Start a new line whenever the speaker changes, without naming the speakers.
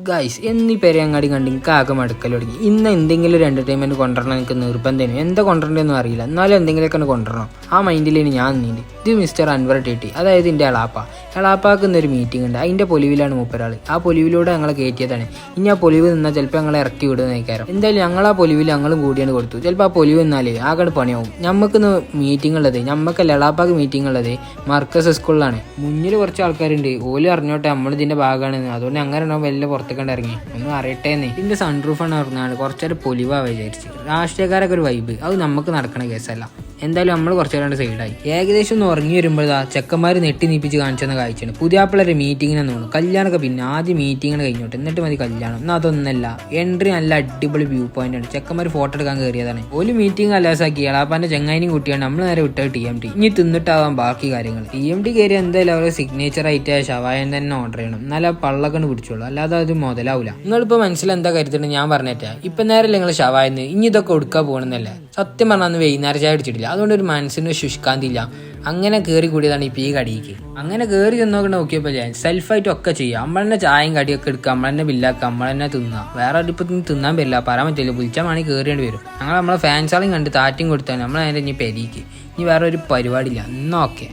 Guys എന്നീ പെരയങ്ങാടി കണ്ട് എനിക്ക് ആകെ മടുക്കൽ തുടങ്ങി. ഇന്ന് എന്തെങ്കിലും ഒരു എന്റർടൈൻമെന്റ് കൊണ്ടുവരണം എനിക്ക് നിർബന്ധം. എന്താ കൊണ്ടുവരണ്ടെന്നും അറിയില്ല, എന്നാലും എന്തെങ്കിലുമൊക്കെ കൊണ്ടുവരണം. ആ മൈൻഡിലാണ് ഞാൻ നിന്നിട്ട്. ഇത് മിസ്റ്റർ അൻവർ ടി, അതായത് എൻ്റെ എളാപ്പാക്ക് ഇന്നൊരു മീറ്റിംഗ് ഉണ്ട്. അതിൻ്റെ പൊലിവിലാണ് മൂപ്പരാൾ. ആ പൊലിവിലൂടെ ഞങ്ങളെ കയറ്റിയതാണ്. ഇനി ആ പൊലിവ് നിന്നാൽ ചിലപ്പോൾ ഞങ്ങളെ ഇറക്കി വിടുന്ന നയിക്കാരം. എന്തായാലും ഞങ്ങൾ ആ പൊലിവിൽ ഞങ്ങളും കൂടിയാണ് കൊടുത്തു. ചിലപ്പോൾ ആ പൊലിവ് നിന്നാലേ ആകെ പണിയാവും. നമുക്കിന്ന് മീറ്റിംഗ് ഉള്ളത്, നമുക്കല്ല എളാപ്പാക്ക് മീറ്റിംഗ് ഉള്ളത് മർക്കസ് സ്കൂളിലാണ്. മുന്നിൽ കുറച്ച് ആൾക്കാരുണ്ട്, ഓല് അറിഞ്ഞോട്ടെ നമ്മളിതിൻ്റെ ഭാഗമാണെന്ന്. അതുകൊണ്ട് അങ്ങനെ വലിയ പുറത്തേക്കണ്ട് ഇറങ്ങി ഒന്നും അറിയട്ടേന്ന്. ഇതിന്റെ സൺറൂഫാണ് പറഞ്ഞാൽ കുറച്ചൊരു പൊലിവാ വിചാരിച്ച്. രാഷ്ട്രീയക്കാരൊക്കെ ഒരു വൈബ്, അത് നമുക്ക് നടക്കണ കേസല്ല. എന്തായാലും നമ്മൾ കുറച്ചേരാണ്ട് സൈഡായി. ഏകദേശം ഒന്ന് ഉറങ്ങി വരുമ്പോഴാ ചെക്കന്മാർ നെട്ടി നീപ്പിച്ച് കാണിച്ചെന്ന കാഴ്ചയാണ്. പുതിയാപ്പിളൊരു മീറ്റിങ്ങിനെന്ന് തോന്നുന്നു. കല്യാണമൊക്കെ പിന്നെ ആദ്യം മീറ്റിങ്ങിന് കഴിഞ്ഞോട്ടെ, എന്നിട്ട് മതി കല്യാണം. എന്നാൽ അതൊന്നല്ല, എൻട്രി നല്ല അടിപൊളി വ്യൂ പോയിന്റ് ആണ്. ചെക്കന്മാർ ഫോട്ടോ എടുക്കാൻ കയറിയതാണ്. ഒരു മീറ്റിംഗ് അല്ലാസാക്കി എളാപ്പാന്റെ ചെങ്ങായിനും കുട്ടിയാണ് നമ്മൾ നേരെ വിട്ടത് TMT. ഇനി തിന്നിട്ടാവാൻ ബാക്കി കാര്യങ്ങൾ. TMT കയറി എന്തായാലും അവരെ സിഗ്നേച്ചർ ആയിട്ട് ഷവായൻ തന്നെ ഓർഡർ ചെയ്യണം, എന്നാലും ആ പള്ളക്കണ്ട് പിടിച്ചോളൂ, അല്ലാതെ അത് മുതലാവില്ല. നിങ്ങളിപ്പോ മനസ്സിലെന്താ കരുതുന്നത് ഞാൻ പറഞ്ഞേറ്റാ. ഇപ്പൊ നേരല്ലേ നിങ്ങൾ ഷവായെന്ന്, ഇനി ഇതൊക്കെ കൊടുക്കാൻ പോകണമെന്നല്ലേ. സത്യം പറഞ്ഞാൽ അന്ന് വൈകുന്നേരം ചായ അടിച്ചിട്ടില്ല, അതുകൊണ്ട് ഒരു മനസ്സിന് ശുഷ്കാന്തില്ല. അങ്ങനെ കയറി കൂടിയതാണ് ഇപ്പം ഈ കടിക്ക്. അങ്ങനെ കയറി ചെന്നോക്കെ നോക്കിയപ്പോൾ ഞാൻ സെൽഫായിട്ട് ഒക്കെ ചെയ്യാം. നമ്മളെന്നെ ചായയും കടിയൊക്കെ എടുക്കുക, നമ്മളെന്നെ ബില്ലാക്കുക, നമ്മളെന്നെ തിന്നുക. വേറെ ഇപ്പം തിന്നാൻ പറ്റില്ല, പറയാൻ പറ്റില്ല. വിളിച്ചാൽ വേണമെങ്കിൽ കയറേണ്ടി വരും. ഞങ്ങൾ നമ്മളെ ഫാൻസാളും കണ്ട് താറ്റും കൊടുത്താൽ നമ്മളതിൻ്റെ ഇനി പെരീക്ക്. ഇനി വേറെ ഒരു പരിപാടിയില്ല. എന്നൊക്കെ